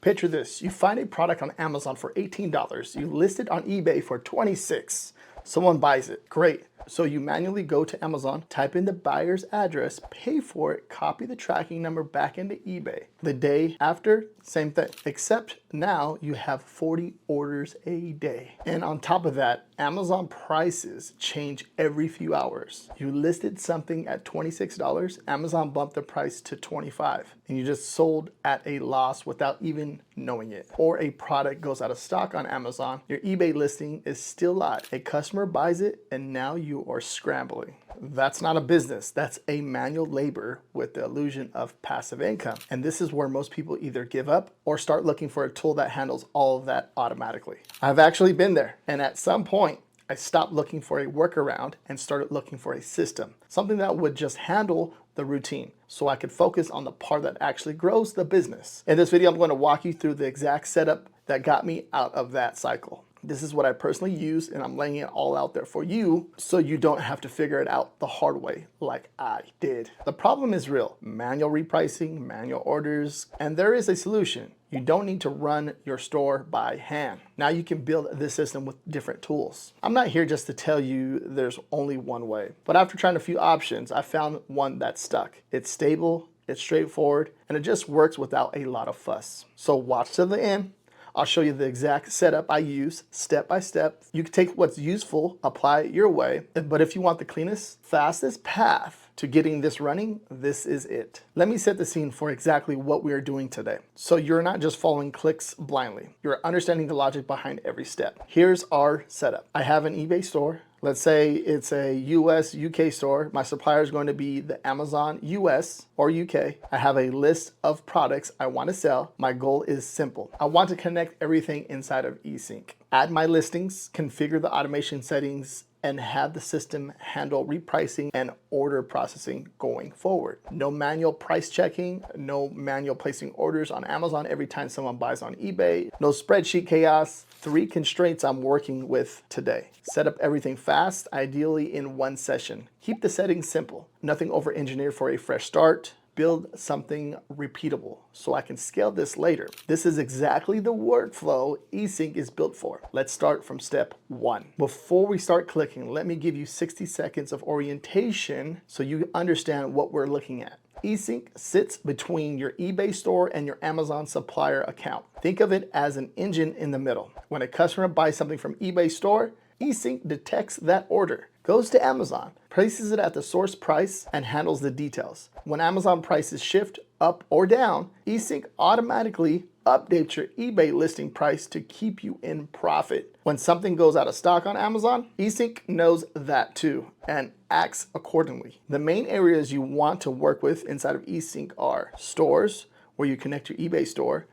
Picture this, you find a product on Amazon for $18. You list it on eBay for $26. Someone buys it, great. So you manually go to Amazon, type in the buyer's address, pay for it, copy the tracking number back into eBay. The day after, same thing, except now you have 40 orders a day. And on top of that, Amazon prices change every few hours. You listed something at $26, Amazon bumped the price to $25, and you just sold at a loss without even knowing it. Or a product goes out of stock on Amazon, your eBay listing is still live. A customer buys it, and now you are scrambling. That's not a business, that's a manual labor with the illusion of passive income. And this is where most people either give up or start looking for a tool that handles all of that automatically. I've actually been there, and at some point, I stopped looking for a workaround and started looking for a system, something that would just handle the routine so I could focus on the part that actually grows the business. In this video, I'm going to walk you through the exact setup that got me out of that cycle. This is what I personally use, and I'm laying it all out there for you so you don't have to figure it out the hard way like I did. The problem is real. Manual repricing, manual orders, and there is a solution. You don't need to run your store by hand. Now you can build this system with different tools. I'm not here just to tell you there's only one way, but after trying a few options, I found one that stuck. It's stable, it's straightforward, and it just works without a lot of fuss. So watch to the end. I'll show you the exact setup I use step by step. You can take what's useful, apply it your way, but if you want the cleanest, fastest path to getting this running, this is it. Let me set the scene for exactly what we are doing today. So you're not just following clicks blindly. You're understanding the logic behind every step. Here's our setup. I have an eBay store. Let's say it's a US, UK store. My supplier is going to be the Amazon US or UK. I have a list of products I want to sell. My goal is simple. I want to connect everything inside of ESYNC. Add my listings, configure the automation settings, and have the system handle repricing and order processing going forward. No manual price checking, no manual placing orders on Amazon every time someone buys on eBay, no spreadsheet chaos. 3 constraints I'm working with today. Set up everything fast, ideally in one session. Keep the settings simple. Nothing over-engineered for a fresh start. Build something repeatable so I can scale this later. This is exactly the workflow ESYNC is built for. Let's start from step 1. Before we start clicking, let me give you 60 seconds of orientation so you understand what we're looking at. ESYNC sits between your eBay store and your Amazon supplier account. Think of it as an engine in the middle. When a customer buys something from eBay store, ESYNC detects that order, goes to Amazon, places it at the source price, and handles the details. When Amazon prices shift up or down, ESYNC automatically updates your eBay listing price to keep you in profit. When something goes out of stock on Amazon, ESYNC knows that too and acts accordingly. The main areas you want to work with inside of ESYNC are stores, where you connect your eBay store,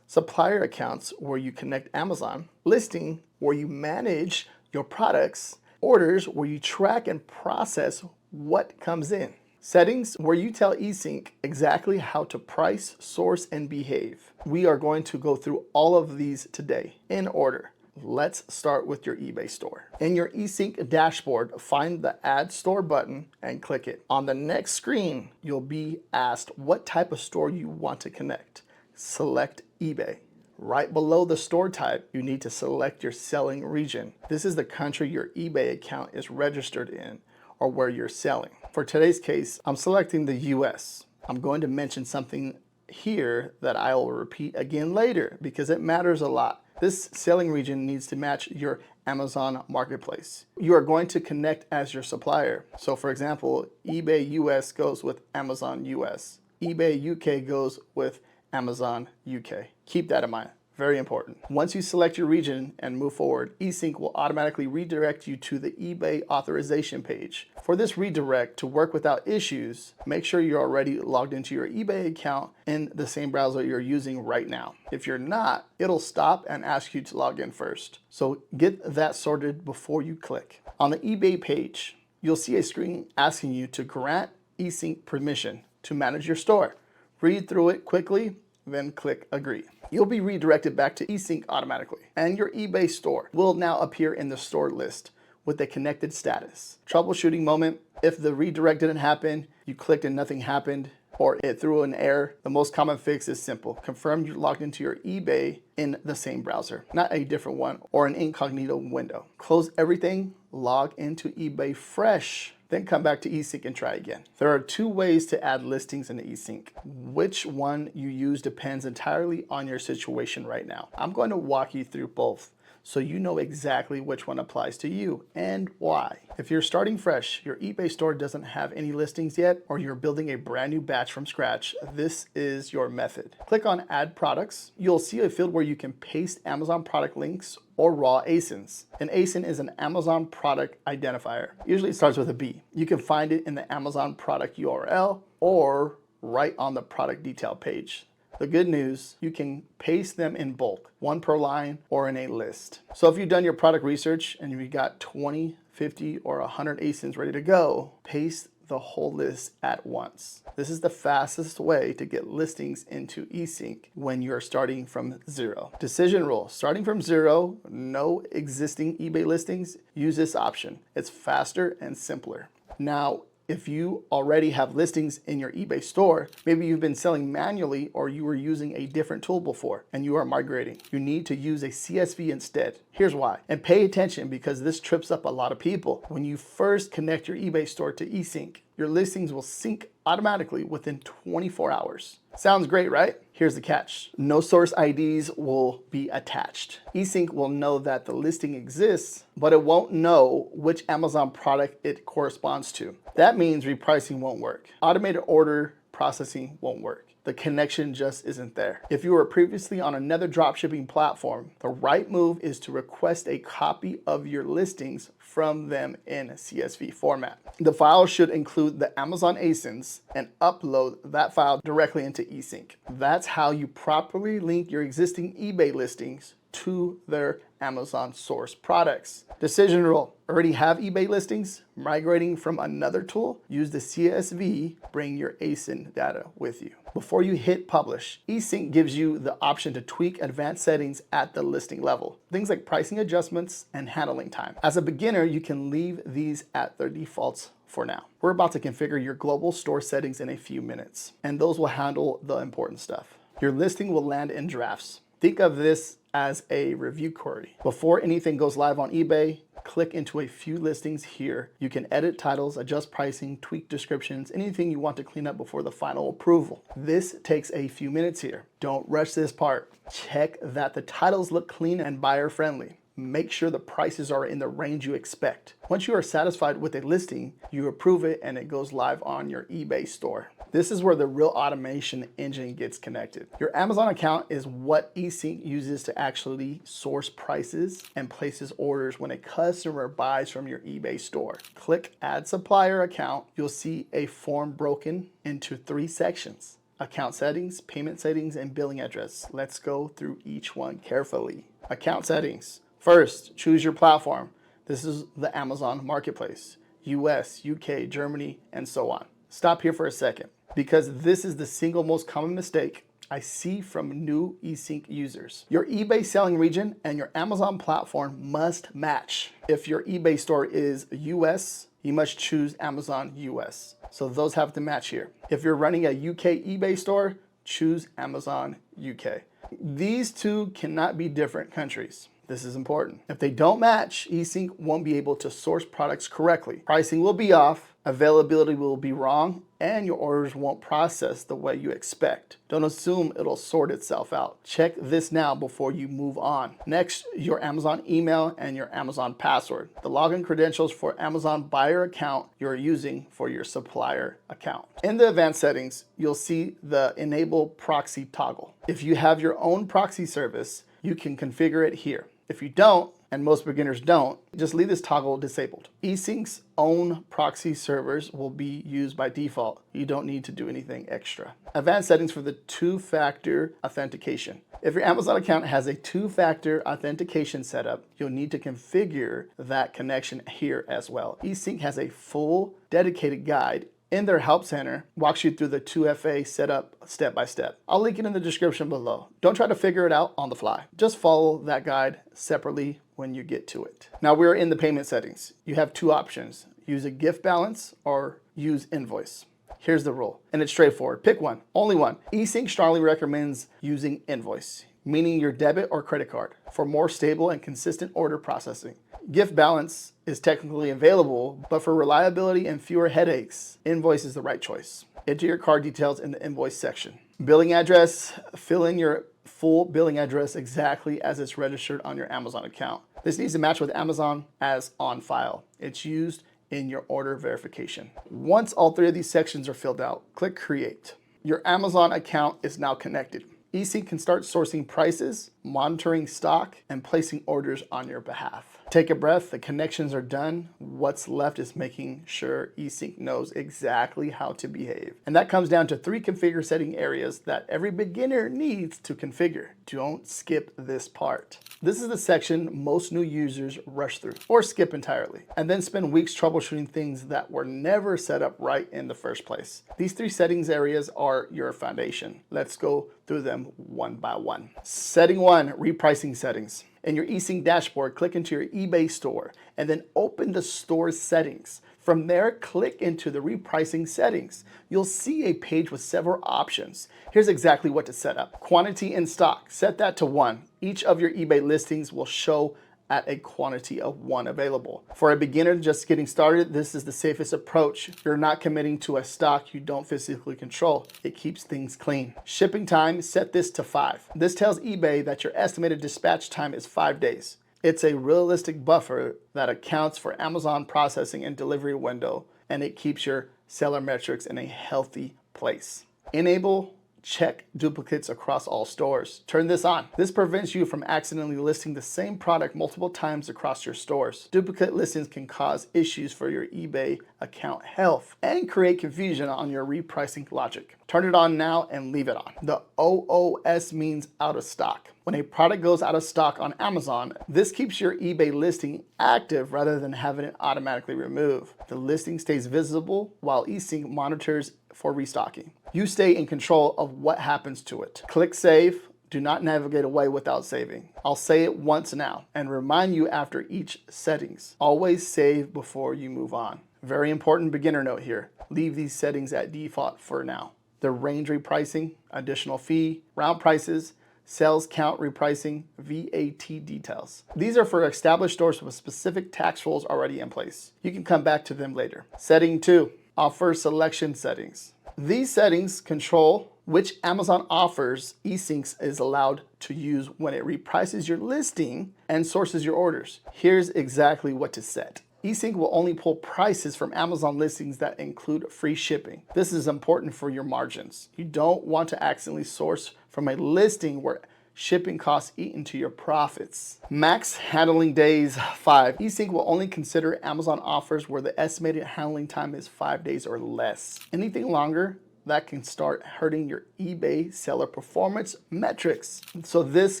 supplier accounts, where you connect Amazon, listing, where you manage your products, orders, where you track and process what comes in, settings, where you tell ESYNC exactly how to price, source, and behave. We are going to go through all of these today in order. Let's start with your eBay store. In your ESYNC dashboard, find the Add Store button and click it. On the next screen, you'll be asked what type of store you want to connect. Select eBay. Right below the store type, you need to select your selling region. This is the country your eBay account is registered in or where you're selling. For today's case, I'm selecting the US. I'm going to mention something here that I will repeat again later because it matters a lot. This selling region needs to match your Amazon marketplace. You are going to connect as your supplier. So for example, eBay US goes with Amazon US. eBay UK goes with Amazon UK. Keep that in mind. Very important. Once you select your region and move forward, ESYNC will automatically redirect you to the eBay authorization page. For this redirect to work without issues, make sure you're already logged into your eBay account in the same browser you're using right now. If you're not, it'll stop and ask you to log in first. So get that sorted before you click. On the eBay page, you'll see a screen asking you to grant ESYNC permission to manage your store. Read through it quickly, then click agree. You'll be redirected back to ESYNC automatically, and your eBay store will now appear in the store list with a connected status. Troubleshooting moment: if the redirect didn't happen, you clicked and nothing happened, or it threw an error, the most common fix is simple. Confirm you logged into your eBay in the same browser, not a different one or an incognito window. Close everything, log into eBay fresh, then come back to eSync and try again. There are 2 ways to add listings into eSync. Which one you use depends entirely on your situation right now. I'm going to walk you through both, so you know exactly which one applies to you and why. If you're starting fresh, your eBay store doesn't have any listings yet, or you're building a brand new batch from scratch, this is your method. Click on Add Products. You'll see a field where you can paste Amazon product links or raw ASINs. An ASIN is an Amazon product identifier. Usually it starts with a B. You can find it in the Amazon product URL or right on the product detail page. The good news, you can paste them in bulk, 1 per line or in a list. So if you've done your product research and you got 20, 50, or 100 ASINs ready to go, paste the whole list at once. This is the fastest way to get listings into eSync when you're starting from 0. Decision rule, starting from 0, no existing eBay listings, use this option. It's faster and simpler. Now, if you already have listings in your eBay store, maybe you've been selling manually or you were using a different tool before and you are migrating, you need to use a CSV instead. Here's why. And pay attention because this trips up a lot of people. When you first connect your eBay store to eSync, your listings will sync automatically within 24 hours. Sounds great, right? Here's the catch. No source IDs will be attached. eSync will know that the listing exists, but it won't know which Amazon product it corresponds to. That means repricing won't work. Automated order processing won't work. The connection just isn't there. If you were previously on another dropshipping platform, the right move is to request a copy of your listings from them in CSV format. The file should include the Amazon ASINs and upload that file directly into eSync. That's how you properly link your existing eBay listings to their Amazon source products. Decision rule, already have eBay listings? Migrating from another tool? Use the CSV, bring your ASIN data with you. Before you hit publish, eSync gives you the option to tweak advanced settings at the listing level. Things like pricing adjustments and handling time. As a beginner, you can leave these at their defaults for now. We're about to configure your global store settings in a few minutes, and those will handle the important stuff. Your listing will land in drafts. Think of this as a review query. Before anything goes live on eBay, click into a few listings here. You can edit titles, adjust pricing, tweak descriptions, anything you want to clean up before the final approval. This takes a few minutes here. Don't rush this part. Check that the titles look clean and buyer friendly. Make sure the prices are in the range you expect. Once you are satisfied with a listing, you approve it and it goes live on your eBay store. This is where the real automation engine gets connected. Your Amazon account is what eSync uses to actually source prices and places orders when a customer buys from your eBay store. Click Add Supplier Account. You'll see a form broken into 3 sections: account settings, payment settings, and billing address. Let's go through each one carefully. Account settings. First, choose your platform. This is the Amazon Marketplace, US, UK, Germany, and so on. Stop here for a second, because this is the single most common mistake I see from new eSync users. Your eBay selling region and your Amazon platform must match. If your eBay store is US, you must choose Amazon US. So those have to match here. If you're running a UK eBay store, choose Amazon UK. These 2 cannot be different countries. This is important. If they don't match, eSync won't be able to source products correctly. Pricing will be off, availability will be wrong, and your orders won't process the way you expect. Don't assume it'll sort itself out. Check this now before you move on. Next, your Amazon email and your Amazon password. The login credentials for Amazon buyer account you're using for your supplier account. In the advanced settings, you'll see the enable proxy toggle. If you have your own proxy service, you can configure it here. If you don't, and most beginners don't, just leave this toggle disabled. eSync's own proxy servers will be used by default. You don't need to do anything extra. Advanced settings for the 2-factor authentication. If your Amazon account has a 2-factor authentication setup, you'll need to configure that connection here as well. eSync has a full dedicated guide in their help center, walks you through the 2FA setup step by step. I'll link it in the description below. Don't try to figure it out on the fly. Just follow that guide separately when you get to it. Now we're in the payment settings. You have 2 options: use a gift balance or use invoice. Here's the rule, and it's straightforward. Pick one, only one. ESYNC strongly recommends using invoice, meaning your debit or credit card, for more stable and consistent order processing. Gift balance is technically available, but for reliability and fewer headaches, invoice is the right choice. Enter your card details in the invoice section. Billing address, fill in your full billing address exactly as it's registered on your Amazon account. This needs to match with Amazon as on file. It's used in your order verification. Once all three of these sections are filled out, click Create. Your Amazon account is now connected. ESYNC can start sourcing prices, monitoring stock, and placing orders on your behalf. Take a breath, the connections are done. What's left is making sure ESYNC knows exactly how to behave. And that comes down to 3 configure setting areas that every beginner needs to configure. Don't skip this part. This is the section most new users rush through or skip entirely, and then spend weeks troubleshooting things that were never set up right in the first place. These 3 settings areas are your foundation. Let's go through them one by one. Setting 1, repricing settings. In your ESYNC dashboard, click into your eBay store and then open the store settings. From there, click into the repricing settings. You'll see a page with several options. Here's exactly what to set up. Quantity in stock, set that to 1. Each of your eBay listings will show at a quantity of 1 available. For a beginner just getting started, this is the safest approach. You're not committing to a stock you don't physically control. It keeps things clean. Shipping time, set this to 5. This tells eBay that your estimated dispatch time is 5 days. It's a realistic buffer that accounts for Amazon processing and delivery window, and it keeps your seller metrics in a healthy place. Enable check duplicates across all stores. Turn this on. This prevents you from accidentally listing the same product multiple times across your stores. Duplicate listings can cause issues for your eBay account health and create confusion on your repricing logic. Turn it on now and leave it on. The OOS means out of stock. When a product goes out of stock on Amazon, this keeps your eBay listing active rather than having it automatically removed. The listing stays visible while ESYNC monitors for restocking. You stay in control of what happens to it. Click Save. Do not navigate away without saving. I'll say it once now and remind you after each settings. Always save before you move on. Very important beginner note here. Leave these settings at default for now. The range repricing, additional fee, round prices, sales count repricing, VAT details. These are for established stores with specific tax rules already in place. You can come back to them later. Setting 2, offer selection settings. These settings control which Amazon offers ESYNC is allowed to use when it reprices your listing and sources your orders. Here's exactly what to set. ESYNC will only pull prices from Amazon listings that include free shipping. This is important for your margins. You don't want to accidentally source from a listing where shipping costs eat into your profits. Max handling days 5. ESYNC will only consider Amazon offers where the estimated handling time is 5 days or less. Anything longer, that can start hurting your eBay seller performance metrics. So this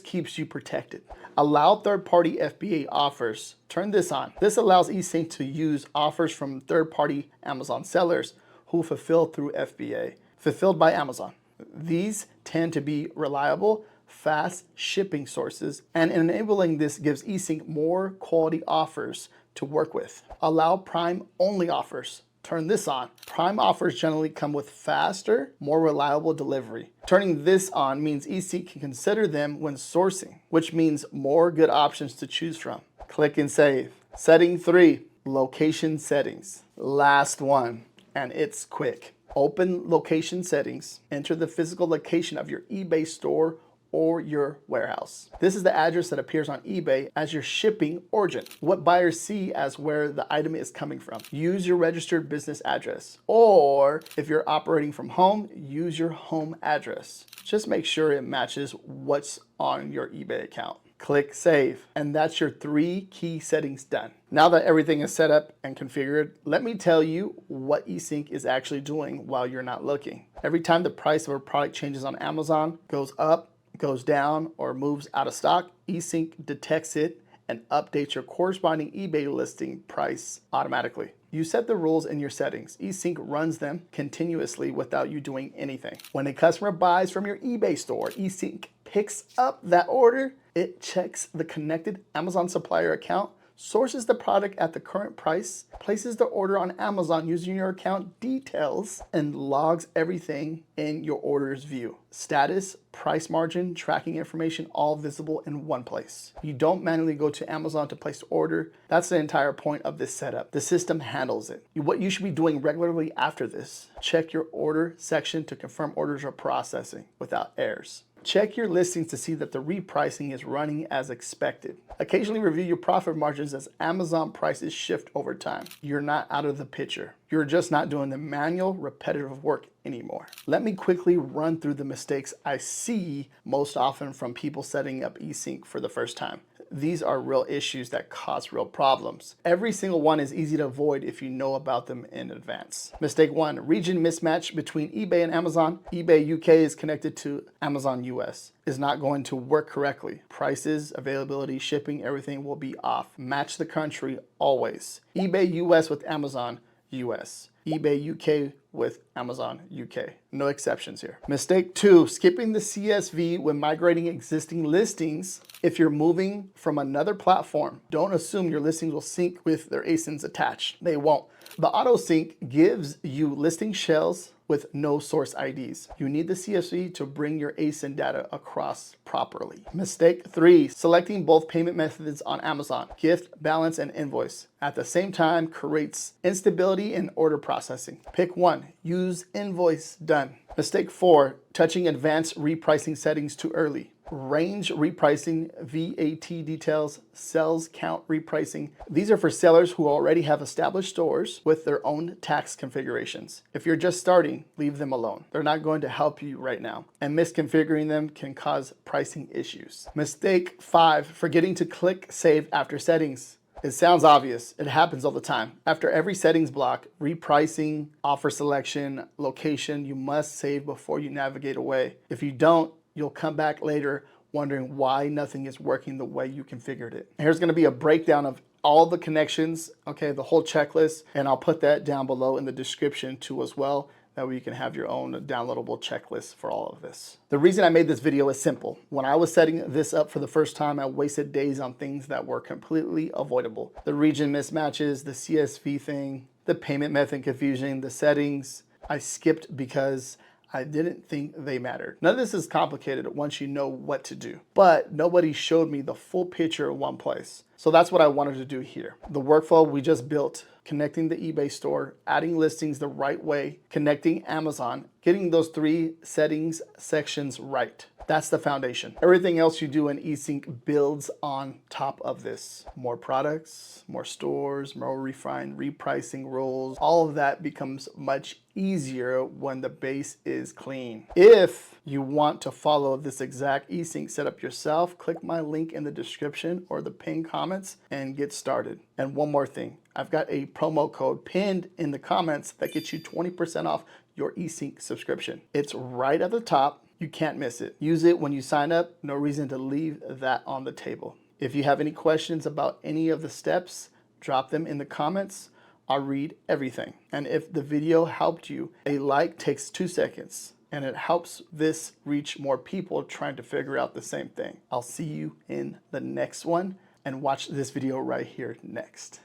keeps you protected. Allow third-party FBA offers. Turn this on. This allows ESYNC to use offers from third-party Amazon sellers who fulfill through FBA, fulfilled by Amazon. These tend to be reliable, fast shipping sources, and enabling this gives ESYNC more quality offers to work with. Allow Prime-only offers. Turn this on. Prime offers generally come with faster, more reliable delivery. Turning this on means ESYNC can consider them when sourcing, which means more good options to choose from. Click and save. Setting 3, location settings. Last one, and it's quick. Open location settings, enter the physical location of your eBay store or your warehouse. This is the address that appears on eBay as your shipping origin, what buyers see as where the item is coming from. Use your registered business address, or if you're operating from home, use your home address. Just make sure it matches what's on your eBay account. Click Save, and that's your 3 key settings done. Now that everything is set up and configured, let me tell you what ESYNC is actually doing while you're not looking. Every time the price of a product changes on Amazon, goes up, goes down, or moves out of stock, ESYNC detects it and updates your corresponding eBay listing price automatically. You set the rules in your settings. ESYNC runs them continuously without you doing anything. When a customer buys from your eBay store, ESYNC picks up that order. It checks the connected Amazon supplier account sources the product at the current price, places the order on Amazon using your account details, and logs everything in your order's view. Status, price margin, tracking information, all visible in one place. You don't manually go to Amazon to place the order. That's the entire point of this setup. The system handles it. What you should be doing regularly after this: check your order section to confirm orders are processing without errors. Check your listings to see that the repricing is running as expected. Occasionally review your profit margins as Amazon prices shift over time. You're not out of the picture. You're just not doing the manual, repetitive work anymore. Let me quickly run through the mistakes I see most often from people setting up eSYNC for the first time. These are real issues that cause real problems. Every single one is easy to avoid if you know about them in advance. Mistake 1, region mismatch between eBay and Amazon. eBay UK is connected to Amazon US. Is not going to work correctly. Prices, availability, shipping, everything will be off. Match the country always. eBay US with Amazon US. eBay UK with Amazon UK. No exceptions here. Mistake 2, skipping the CSV when migrating existing listings. If you're moving from another platform, don't assume your listings will sync with their ASINs attached. They won't. The auto sync gives you listing shells with no source IDs. You need the CSV to bring your ASIN data across properly. Mistake 3, selecting both payment methods on Amazon, gift, balance, and invoice. At the same time, creates instability in order processing. Pick one, use invoice, done. Mistake 4, touching advanced repricing settings too early. Range repricing, VAT details, sales count repricing. These are for sellers who already have established stores with their own tax configurations. If you're just starting, leave them alone. They're not going to help you right now, and misconfiguring them can cause pricing issues. Mistake 5, forgetting to click save after settings. It sounds obvious. It happens all the time. After every settings block, repricing, offer selection, location, you must save before you navigate away. If you don't, you'll come back later wondering why nothing is working the way you configured it. Here's going to be a breakdown of all the connections, okay, the whole checklist, and I'll put that down below in the description too as well. That way you can have your own downloadable checklist for all of this. The reason I made this video is simple. When I was setting this up for the first time, I wasted days on things that were completely avoidable. The region mismatches, the CSV thing, the payment method confusion, the settings. I skipped because I didn't think they mattered. None of this is complicated once you know what to do, but nobody showed me the full picture in one place. So that's what I wanted to do here. The workflow we just built, connecting the eBay store, adding listings the right way, connecting Amazon, getting those 3 settings sections right. That's the foundation. Everything else you do in eSYNC builds on top of this. More products, more stores, more refined repricing rules. All of that becomes much easier when the base is clean. If you want to follow this exact eSYNC setup yourself, click my link in the description or the pinned comments and get started. And one more thing, I've got a promo code pinned in the comments that gets you 20% off your eSYNC subscription. It's right at the top. You can't miss it. Use it when you sign up. No reason to leave that on the table. If you have any questions about any of the steps, drop them in the comments. I'll read everything. And if the video helped you, a like takes 2 seconds and it helps this reach more people trying to figure out the same thing. I'll see you in the next one, and watch this video right here next.